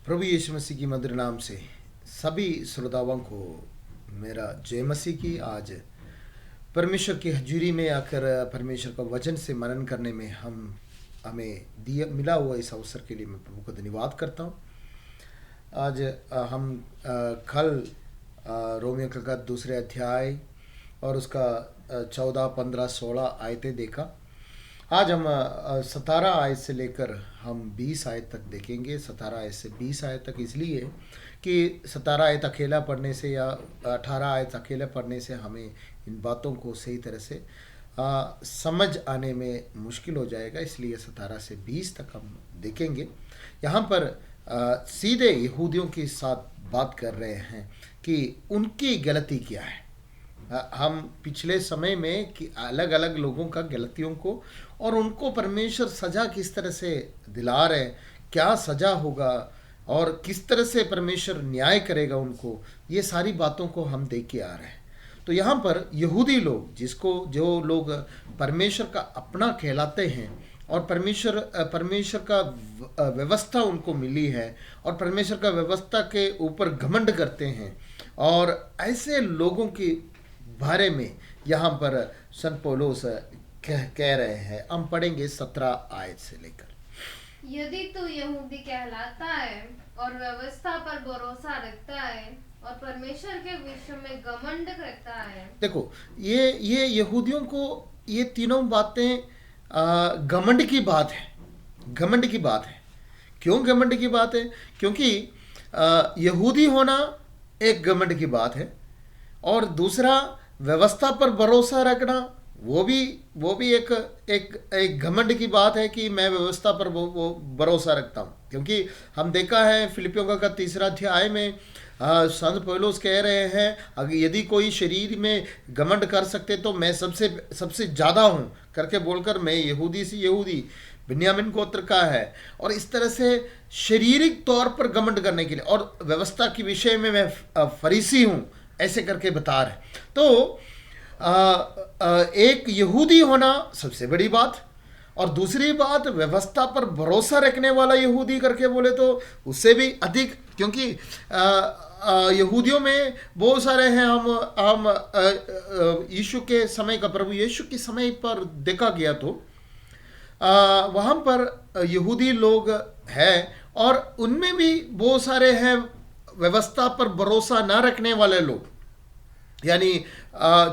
प्रभु यीशु मसीह की मधुर नाम से सभी श्रोताओं को मेरा जय मसीह की। आज परमेश्वर की हजूरी में आकर परमेश्वर का वचन से मनन करने में हमें दिया मिला हुआ इस अवसर के लिए मैं प्रभु को धन्यवाद करता हूँ। आज हम कल रोमियो का दूसरे अध्याय और उसका 14, 15, 16 आयतें देखा। आज हम 17 आयत से लेकर हम 20 आयत तक देखेंगे। 17 आयत से 20 आयत तक इसलिए कि 17 आयत अकेला पढ़ने से या 18 आयत अकेला पढ़ने से हमें इन बातों को सही तरह से समझ आने में मुश्किल हो जाएगा, इसलिए 17 से 20 तक हम देखेंगे। यहाँ पर सीधे यहूदियों के साथ बात कर रहे हैं कि उनकी गलती क्या है। हम पिछले समय में कि अलग अलग लोगों का गलतियों को और उनको परमेश्वर सज़ा किस तरह से दिला रहे, क्या सज़ा होगा और किस तरह से परमेश्वर न्याय करेगा उनको, ये सारी बातों को हम देख के आ रहे हैं। तो यहाँ पर यहूदी लोग जो लोग परमेश्वर का अपना कहलाते हैं और परमेश्वर का व्यवस्था उनको मिली है और परमेश्वर का व्यवस्था के ऊपर घमंड करते हैं, और ऐसे लोगों के बारे में यहाँ पर संत पौलुस कह रहे हैं। हम पढ़ेंगे 17 आयत से लेकर। यदि तू यहूदी कहलाता है और व्यवस्था पर भरोसा रखता है और परमेश्वर के विषय में घमंड करता है। देखो, ये यहूदियों को ये तीनों बातें घमंड की बात है। घमंड की बात है। क्यों घमंड की बात है? क्योंकि यहूदी होना एक घमंड की बात है, और दूसरा व्यवस्था पर भरोसा रखना वो भी एक घमंड की बात है कि मैं व्यवस्था पर वो भरोसा रखता हूँ। क्योंकि हम देखा है फिलिपियों का 3 अध्याय में संत पौलुस कह रहे हैं, अगर यदि कोई शरीर में घमंड कर सकते तो मैं सबसे ज़्यादा हूँ करके बोलकर, मैं यहूदी से यहूदी बिन्यामीन गोत्र का है, और इस तरह से शारीरिक तौर पर घमंड करने के लिए, और व्यवस्था के विषय में मैं फरीसी हूँ ऐसे करके बता रहे। तो एक यहूदी होना सबसे बड़ी बात, और दूसरी बात व्यवस्था पर भरोसा रखने वाला यहूदी करके बोले तो उससे भी अधिक, क्योंकि यहूदियों में बहुत सारे हैं। हम यीशु के समय का, प्रभु यीशु के समय पर देखा गया तो वहाँ पर यहूदी लोग हैं, और उनमें भी बहुत सारे हैं व्यवस्था पर भरोसा ना रखने वाले लोग, यानी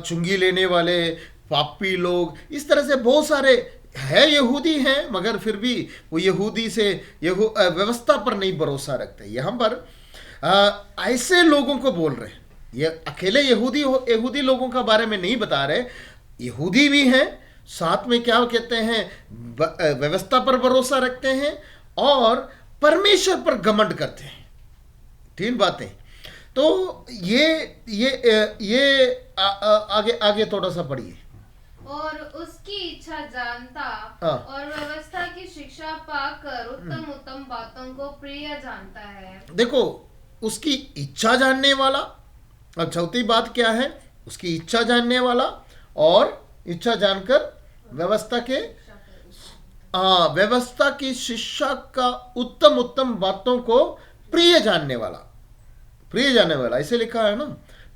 चुंगी लेने वाले, पापी लोग, इस तरह से बहुत सारे है यहूदी हैं, मगर फिर भी वो यहूदी से व्यवस्था पर नहीं भरोसा रखते। यहाँ पर ऐसे लोगों को बोल रहे हैं। ये अकेले यहूदी लोगों का बारे में नहीं बता रहे, यहूदी भी हैं, साथ में क्या कहते हैं, व्यवस्था पर भरोसा रखते हैं और परमेश्वर पर घमंड करते हैं। 3 बातें। तो ये आगे थोड़ा सा पढ़िए। और उसकी इच्छा जानता और व्यवस्था की शिक्षा पाकर उत्तम उत्तम बातों को प्रिय जानता है। देखो, उसकी इच्छा जानने वाला। अब चौथी बात क्या है? उसकी इच्छा जानने वाला और इच्छा जानकर व्यवस्था की शिक्षा का उत्तम उत्तम बातों को प्रिय जानने वाला। प्रिय जानने वाला ऐसे लिखा है ना,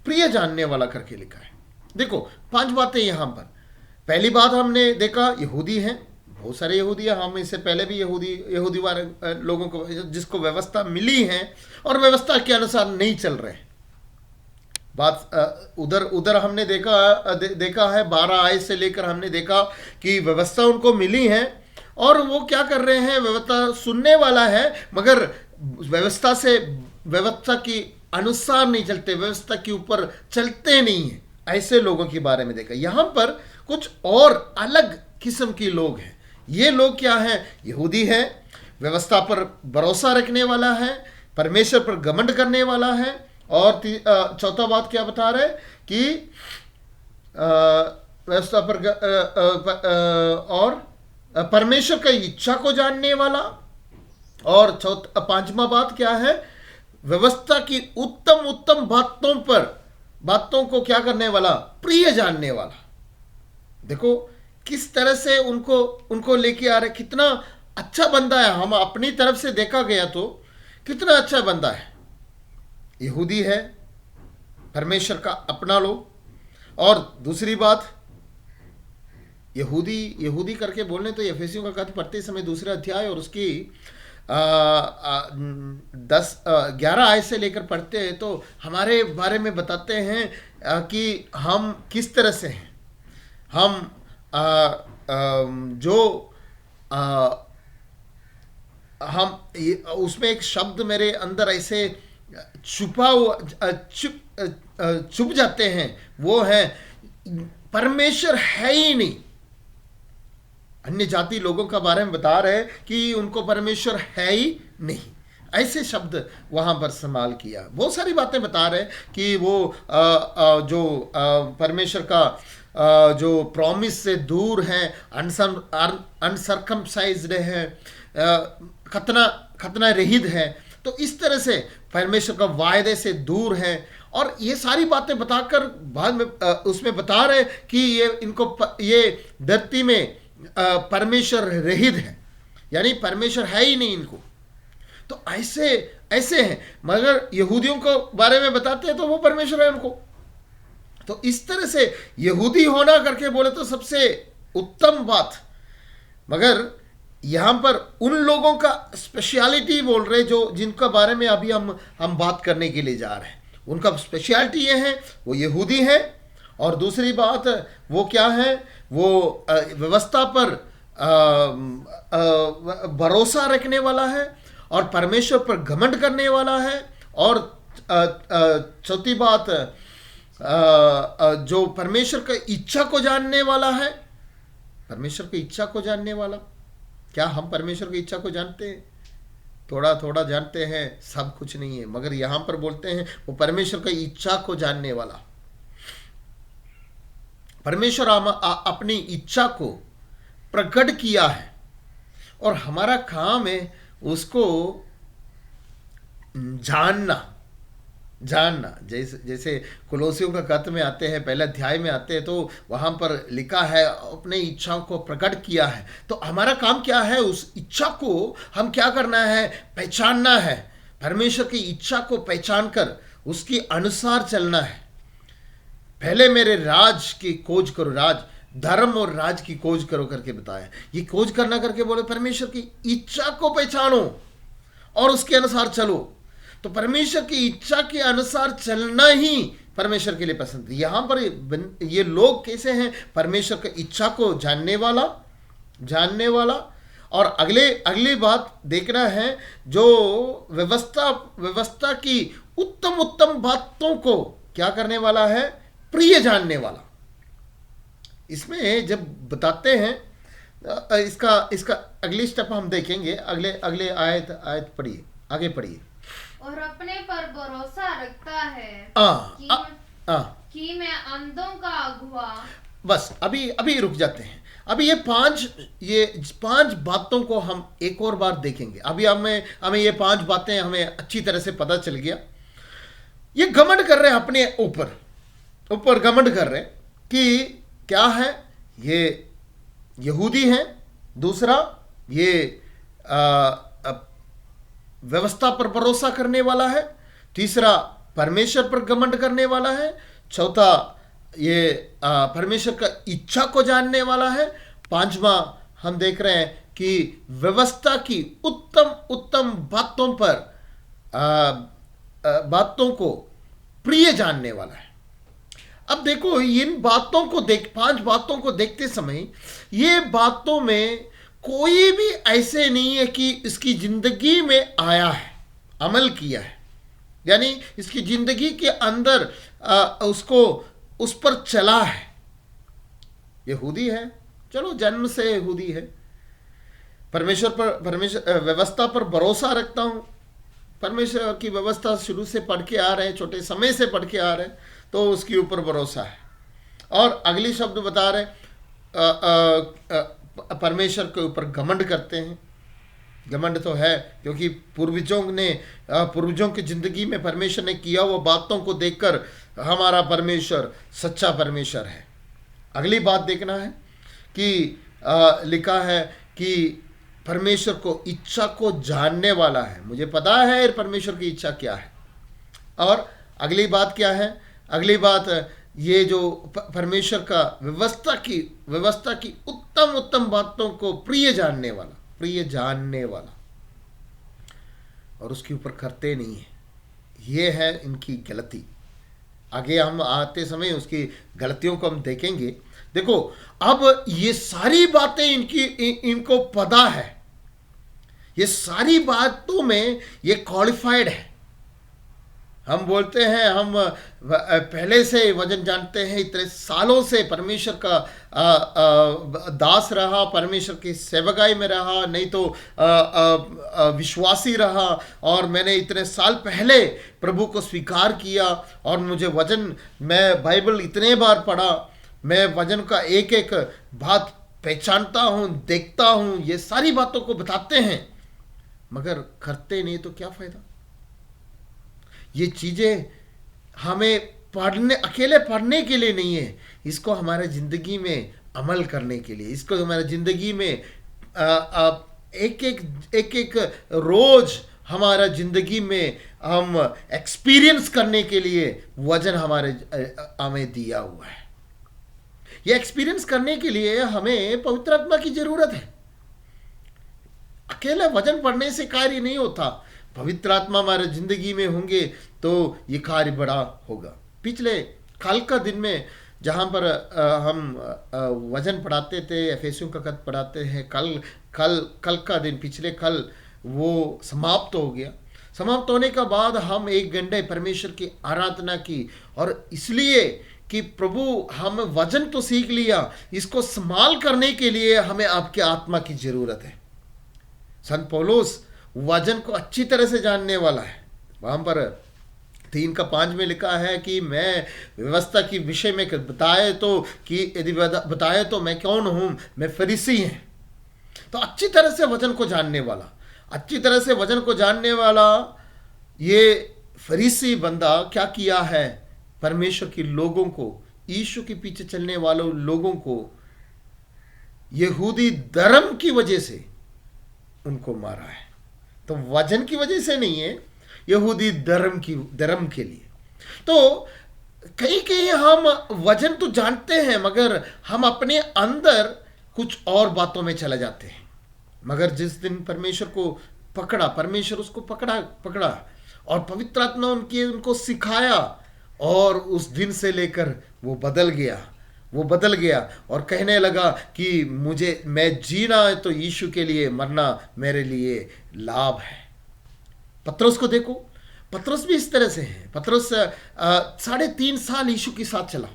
प्रिय जानने वाला करके लिखा है। देखो, 5 बातें यहाँ पर। पहली बात हमने देखा, यहूदी हैं, बहुत सारे यहूदी हैं। हम इससे पहले भी यहूदी वाले लोगों को, जिसको व्यवस्था मिली है और व्यवस्था के अनुसार नहीं चल रहे हैं। बात उधर हमने देखा है 12 आयत से लेकर हमने देखा कि व्यवस्था उनको मिली है और वो क्या कर रहे हैं, व्यवस्था सुनने वाला है मगर व्यवस्था की अनुसार नहीं चलते, व्यवस्था के ऊपर चलते नहीं है। ऐसे लोगों के बारे में देखा। यहाँ पर कुछ और अलग किस्म के लोग हैं। ये लोग क्या हैं? यहूदी है, व्यवस्था पर भरोसा रखने वाला है, परमेश्वर पर घमंड करने वाला है, और चौथा बात क्या बता रहे कि व्यवस्था पर और परमेश्वर की इच्छा को जानने वाला, और 5वां बात क्या है? व्यवस्था की उत्तम उत्तम बातों को क्या करने वाला? प्रिय जानने वाला। देखो किस तरह से उनको लेके आ रहे, कितना अच्छा बंदा है। हम अपनी तरफ से देखा गया तो कितना अच्छा बंदा है, यहूदी है, परमेश्वर का अपना लो। और दूसरी बात, यहूदी यहूदी करके बोलने तो एफेसियों का खत पढ़ते समय दूसरा अध्याय और उसकी 11 आयत से लेकर पढ़ते हैं तो हमारे बारे में बताते हैं कि हम किस तरह से हैं। हम जो हम उसमें एक शब्द मेरे अंदर ऐसे छुपा हुआ छुप जाते हैं, वो है परमेश्वर है ही नहीं। अन्य जाति लोगों का बारे में बता रहे कि उनको परमेश्वर है ही नहीं, ऐसे शब्द वहां पर इस्तेमाल किया। बहुत सारी बातें बता रहे कि वो जो परमेश्वर का जो प्रॉमिस से दूर है, अनसर्कमसाइज्ड है, खतना रहित है। तो इस तरह से परमेश्वर का वायदे से दूर है। और ये सारी बातें बताकर बाद में उसमें बता रहे कि ये धरती में परमेश्वर रहित है, यानी परमेश्वर है ही नहीं इनको। तो ऐसे हैं, मगर यहूदियों को बारे में बताते हैं तो वो परमेश्वर है उनको। तो इस तरह से यहूदी होना करके बोले तो सबसे उत्तम बात। मगर यहां पर उन लोगों का स्पेशलिटी बोल रहे जो जिनका बारे में अभी हम बात करने के लिए जा रहे हैं। उनका स्पेशलिटी ये है, वो यहूदी है। और दूसरी बात वो क्या है, वो व्यवस्था पर भरोसा रखने वाला है और परमेश्वर पर घमंड करने वाला है। और चौथी बात, जो परमेश्वर की इच्छा को जानने वाला है। परमेश्वर की इच्छा को जानने वाला, क्या हम परमेश्वर की इच्छा को जानते हैं? थोड़ा थोड़ा जानते हैं, सब कुछ नहीं है। मगर यहां पर बोलते हैं वो परमेश्वर की इच्छा को जानने वाला। परमेश्वर अपनी इच्छा को प्रकट किया है और हमारा काम है उसको जानना। जैसे कुलोसियों का खत में आते हैं, पहले अध्याय में आते हैं, तो वहां पर लिखा है अपने इच्छाओं को प्रकट किया है। तो हमारा काम क्या है, उस इच्छा को हम क्या करना है, पहचानना है। परमेश्वर की इच्छा को पहचान कर उसके अनुसार चलना है। पहले मेरे राज की खोज करो, धर्म और राज की खोज करो करके बताया। ये खोज करना करके बोले परमेश्वर की इच्छा को पहचानो और उसके अनुसार चलो। तो परमेश्वर की इच्छा के अनुसार चलना ही परमेश्वर के लिए पसंद है। यहां पर ये लोग कैसे हैं, परमेश्वर की इच्छा को जानने वाला। और अगली बात देखना है, जो व्यवस्था की उत्तम बातों को क्या करने वाला है, प्रिय जानने वाला। इसमें जब बताते हैं इसका अगली स्टेप हम देखेंगे। अगले आयत पढ़िए, आगे पढ़िए। और अपने पर भरोसा रखता है कि मैं अंधों का अगुआ। बस अभी रुक जाते हैं। अभी ये पांच बातों को हम एक और बार देखेंगे। अभी हमें ये 5 बातें हमें अच्छी तरह से पता चल गया। ये घमंड कर रहे हैं अपने ऊपर घमंड कर रहे हैं कि क्या है, ये यहूदी है। दूसरा, ये व्यवस्था पर भरोसा करने वाला है। तीसरा, परमेश्वर पर घमंड करने वाला है। चौथा, ये परमेश्वर का इच्छा को जानने वाला है। पांचवा, हम देख रहे हैं कि व्यवस्था की उत्तम बातों को प्रिय जानने वाला है। अब देखो, इन 5 बातों को देखते समय ये बातों में कोई भी ऐसे नहीं है कि इसकी जिंदगी में आया है, अमल किया है, यानी इसकी जिंदगी के अंदर उस पर चला है। यहूदी है, चलो जन्म से यहूदी है। परमेश्वर व्यवस्था पर भरोसा रखता हूं। परमेश्वर की व्यवस्था शुरू से पढ़ के आ रहे हैं, छोटे समय से पढ़ के आ रहे हैं, तो उसके ऊपर भरोसा है। और अगली शब्द बता रहे, परमेश्वर के ऊपर घमंड करते हैं। घमंड तो है क्योंकि पूर्वजों की जिंदगी में परमेश्वर ने किया वो बातों को देखकर हमारा परमेश्वर सच्चा परमेश्वर है। अगली बात देखना है कि लिखा है कि परमेश्वर को इच्छा को जानने वाला है। मुझे पता है परमेश्वर की इच्छा क्या है। और अगली बात क्या है? अगली बात ये जो परमेश्वर का व्यवस्था की उत्तम उत्तम बातों को प्रिय जानने वाला और उसके ऊपर करते नहीं है। ये है इनकी गलती। आगे हम आते समय उसकी गलतियों को हम देखेंगे। देखो, अब ये सारी बातें इनको पता है, ये सारी बातों में ये क्वालिफाइड है। हम बोलते हैं हम पहले से वचन जानते हैं, इतने सालों से परमेश्वर का दास रहा, परमेश्वर की सेवकाई में रहा, नहीं तो विश्वासी रहा, और मैंने इतने साल पहले प्रभु को स्वीकार किया, और मुझे वचन, मैं बाइबल इतने बार पढ़ा, मैं वचन का एक एक बात पहचानता हूँ, देखता हूँ, ये सारी बातों को बताते हैं, मगर करते नहीं तो क्या फायदा? ये चीज़ें हमें अकेले पढ़ने के लिए नहीं है, इसको हमारे ज़िंदगी में अमल करने के लिए, इसको हमारे ज़िंदगी में एक रोज़ हमारा ज़िंदगी में हम एक्सपीरियंस करने के लिए वचन हमें दिया हुआ है। ये एक्सपीरियंस करने के लिए हमें पवित्र आत्मा की ज़रूरत है। अकेले वचन पढ़ने से कार्य नहीं होता। पवित्र आत्मा हमारे जिंदगी में होंगे तो ये कार्य बड़ा होगा। पिछले कल का दिन में जहाँ पर हम वचन पढ़ाते थे, एफेसियों का खत पढ़ाते हैं, कल का दिन, पिछले कल वो समाप्त हो गया। समाप्त होने का बाद हम 1 घंटे परमेश्वर की आराधना की, और इसलिए कि प्रभु, हम वचन तो सीख लिया, इसको संभाल करने के लिए हमें आपके आत्मा की जरूरत है। संत पौलुस वचन को अच्छी तरह से जानने वाला है। वहाँ पर 3:5 में लिखा है कि मैं व्यवस्था के विषय में बताए तो, कि यदि बताए तो मैं कौन हूँ, मैं फरीसी हैं। तो अच्छी तरह से वचन को जानने वाला ये फरीसी बंदा क्या किया है? परमेश्वर के लोगों को, यीशु के पीछे चलने वालों लोगों को यहूदी धर्म की वजह से उनको मारा है। तो वचन की वजह से नहीं है, यहूदी धर्म के लिए। तो कहीं हम वचन तो जानते हैं, मगर हम अपने अंदर कुछ और बातों में चले जाते हैं। मगर जिस दिन परमेश्वर को पकड़ा, परमेश्वर उसको पकड़ा और पवित्र आत्मा उनको सिखाया, और उस दिन से लेकर वो बदल गया और कहने लगा कि मैं जीना है तो यीशु के लिए, मरना मेरे लिए लाभ है। पतरस को देखो, पतरस भी इस तरह से है। पतरस 3.5 साल यीशु के साथ चला,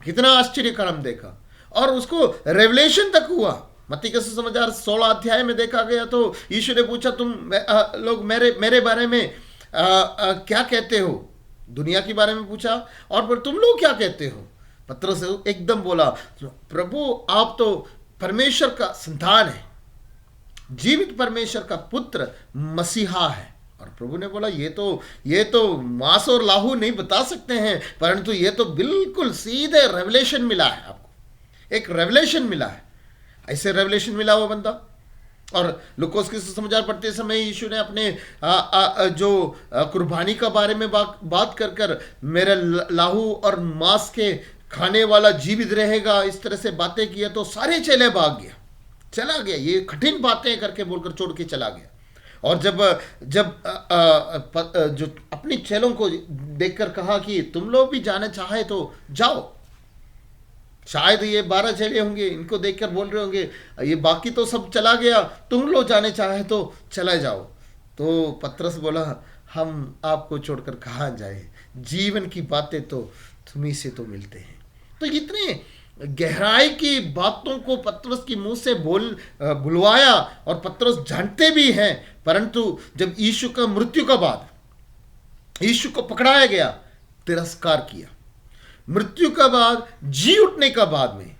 कितना आश्चर्य कर्म देखा, और उसको रेवलेशन तक हुआ। मत्ती का सुसमाचार 16 अध्याय में देखा गया तो यीशु ने पूछा, तुम लोग मेरे बारे में क्या कहते हो? दुनिया के बारे में पूछा, और फिर तुम लोग क्या कहते हो? पतरस एकदम बोला, प्रभु आप तो परमेश्वर का संतान है, जीवित परमेश्वर का पुत्र मसीहा है। और प्रभु ने बोला, ये तो मांस और लाहू नहीं बता सकते हैं, परंतु ये तो बिल्कुल सीधे रेवलेशन मिला है, आपको एक रेवलेशन मिला है। ऐसे रेवलेशन मिला हुआ बंदा। और लूकोस के सुसमाचार पढ़ते समय यीशु ने अपने जो कुर्बानी का बारे में बात कर मेरे लाहू और मांस के खाने वाला जीवित रहेगा, इस तरह से बातें किया तो सारे चेले चला गया, ये कठिन बातें करके बोलकर छोड़ के चला गया। और जब जो अपने चेलों को देखकर कहा कि तुम लोग भी जाना चाहे तो जाओ, शायद ये 12 चेले होंगे, इनको देखकर बोल रहे होंगे ये बाकी तो सब चला गया, तुम लोग जाने चाहे तो चला जाओ। तो पतरस बोला, हम आपको छोड़कर कहाँ जाए, जीवन की बातें तो तुम्ही से तो मिलते हैं। तो इतने गहराई की बातों को पतरस की मुंह से बुलवाया, और पतरस जानते भी हैं, परंतु जब यीशु का मृत्यु का बाद यीशु को पकड़ाया गया, तिरस्कार किया। मृत्यु का बाद, जी उठने का बाद में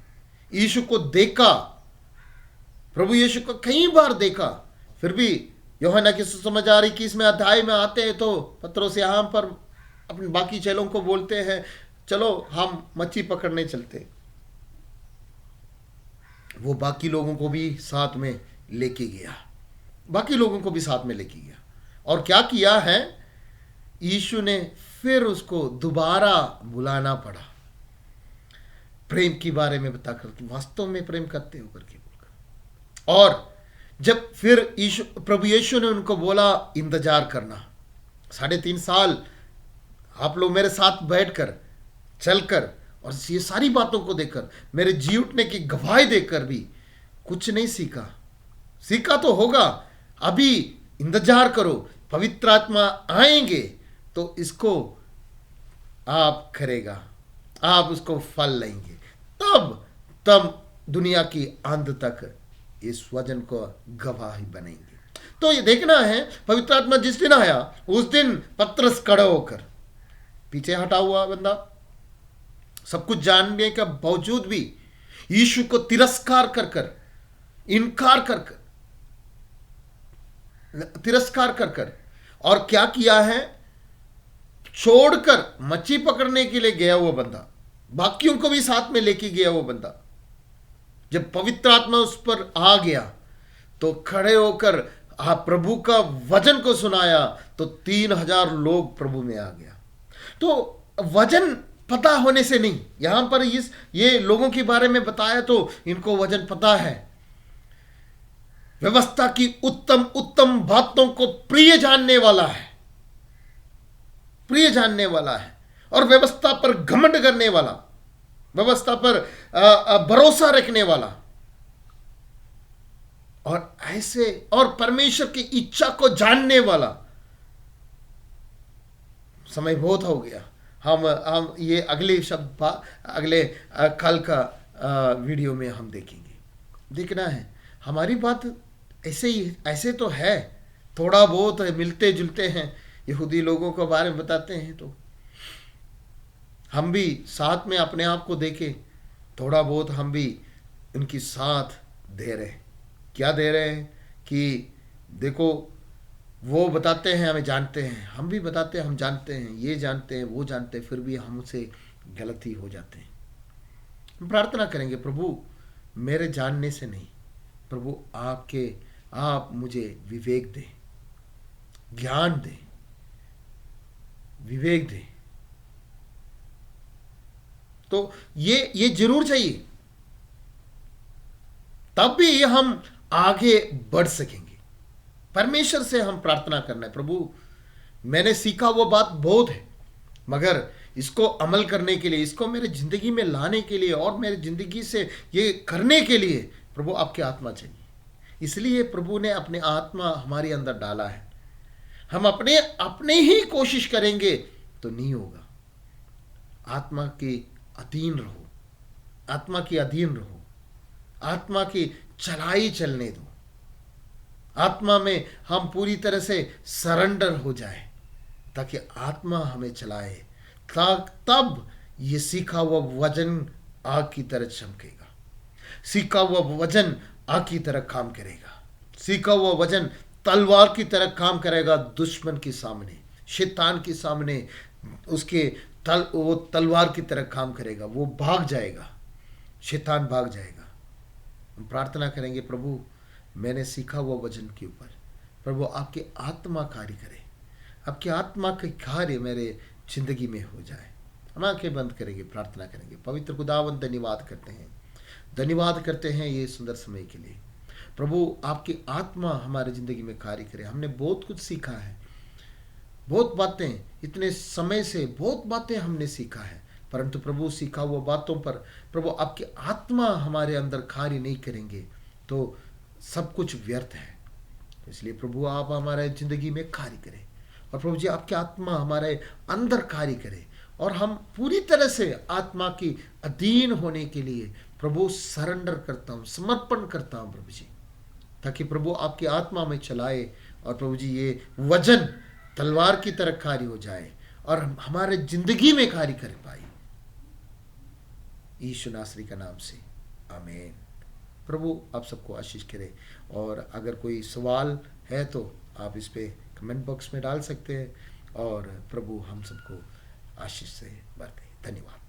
यीशु को देखा, प्रभु यीशु को कई बार देखा, फिर भी यूहन्ना के सुसमाचार 21वें अध्याय में आते हैं तो पतरस यहाँ पर अपने बाकी चेलों को बोलते हैं, चलो हम मच्छी पकड़ने चलते। वो बाकी लोगों को भी साथ में लेके गया, बाकी लोगों को भी साथ में लेके गया। और क्या किया है, यीशु ने फिर उसको दोबारा बुलाना पड़ा, प्रेम के बारे में बताकर तुम वास्तव में प्रेम करते हो करके बोलकर। और जब फिर प्रभु यीशु ने उनको बोला इंतजार करना, 3.5 साल आप लोग मेरे साथ बैठकर चलकर और ये सारी बातों को देखकर, मेरे जी उठने की गवाही देकर भी कुछ नहीं सीखा। सीखा तो होगा, अभी इंतजार करो, पवित्र आत्मा आएंगे तो इसको आप करेगा, आप उसको फल लेंगे, तब दुनिया की अंत तक इस वचन को गवाही बनेंगे। तो ये देखना है, पवित्र आत्मा जिस दिन आया उस दिन पतरस खड़ा होकर, पीछे हटा हुआ बंदा, सब कुछ जानने के बावजूद भी यीशु को तिरस्कार कर इनकार कर और क्या किया है, छोड़कर मच्छी पकड़ने के लिए गया हुआ बंदा, बाकियों को भी साथ में लेके गया हुआ बंदा, जब पवित्र आत्मा उस पर आ गया तो खड़े होकर प्रभु का वचन को सुनाया तो 3000 लोग प्रभु में आ गया। तो वचन पता होने से नहीं, यहां पर ये लोगों के बारे में बताया तो इनको वचन पता है, व्यवस्था की उत्तम उत्तम बातों को प्रिय जानने वाला है और व्यवस्था पर घमंड करने वाला, व्यवस्था पर भरोसा रखने वाला, और ऐसे और परमेश्वर की इच्छा को जानने वाला। समय बहुत हो गया, हम ये अगले शब्द अगले कल का वीडियो में हम देखेंगे। देखना है, हमारी बात ऐसे तो है, थोड़ा बहुत मिलते जुलते हैं, यहूदी लोगों के बारे में बताते हैं तो हम भी साथ में अपने आप को देखें, थोड़ा बहुत हम भी उनकी साथ दे रहे हैं। क्या दे रहे हैं कि देखो वो बताते हैं हमें जानते हैं, हम भी बताते हैं हम जानते हैं, ये जानते हैं वो जानते हैं, फिर भी हमसे गलती हो जाते हैं। हम प्रार्थना करेंगे, प्रभु मेरे जानने से नहीं, प्रभु आप मुझे विवेक दे, ज्ञान दे, विवेक दे। तो ये जरूर चाहिए, तब भी हम आगे बढ़ सकेंगे। परमेश्वर से हम प्रार्थना करना है, प्रभु मैंने सीखा वो बात बहुत है, मगर इसको अमल करने के लिए, इसको मेरे जिंदगी में लाने के लिए और मेरे जिंदगी से ये करने के लिए प्रभु आपकी आत्मा चाहिए। इसलिए प्रभु ने अपने आत्मा हमारे अंदर डाला है। हम अपने ही कोशिश करेंगे तो नहीं होगा। आत्मा के अधीन रहो, आत्मा के अधीन रहो, आत्मा की चलाई चलने दो, आत्मा में हम पूरी तरह से सरेंडर हो जाए ताकि आत्मा हमें चलाए, तब ये सीखा हुआ वचन आग की तरह चमकेगा, सीखा हुआ वचन आग की तरह काम करेगा, सीखा हुआ वचन तलवार की तरह काम करेगा। दुश्मन के सामने, शैतान के सामने वो तलवार की तरह काम करेगा, वो भाग जाएगा, शैतान भाग जाएगा। हम प्रार्थना करेंगे, प्रभु मैंने सीखा हुआ वचन के ऊपर प्रभु आपकी आत्मा कार्य करे, आपकी आत्मा के कार्य मेरे जिंदगी में हो जाए। हम आंखें बंद करेंगे, प्रार्थना करेंगे। पवित्र खुदावंद धन्यवाद करते हैं ये सुंदर समय के लिए। प्रभु आपकी आत्मा हमारे जिंदगी में कार्य करे। हमने बहुत कुछ सीखा है, बहुत बातें, इतने समय से बहुत बातें हमने सीखा है, परंतु प्रभु सीखा हुआ बातों पर प्रभु आपकी आत्मा हमारे अंदर कार्य नहीं करेंगे तो सब कुछ व्यर्थ है। इसलिए प्रभु आप हमारे जिंदगी में कार्य करें और प्रभु जी आपकी आत्मा हमारे अंदर कार्य करे और हम पूरी तरह से आत्मा की अधीन होने के लिए प्रभु सरेंडर करता हूँ, समर्पण करता हूँ प्रभु जी, ताकि प्रभु आपकी आत्मा में चलाए और प्रभु जी ये वचन तलवार की तरह कार्य हो जाए और हमारे जिंदगी में कार्य कर पाए। यीशु नासरी का नाम से आमीन। प्रभु आप सबको आशीष करे और अगर कोई सवाल है तो आप इस पे कमेंट बॉक्स में डाल सकते हैं और प्रभु हम सबको आशीष से भर दे। धन्यवाद।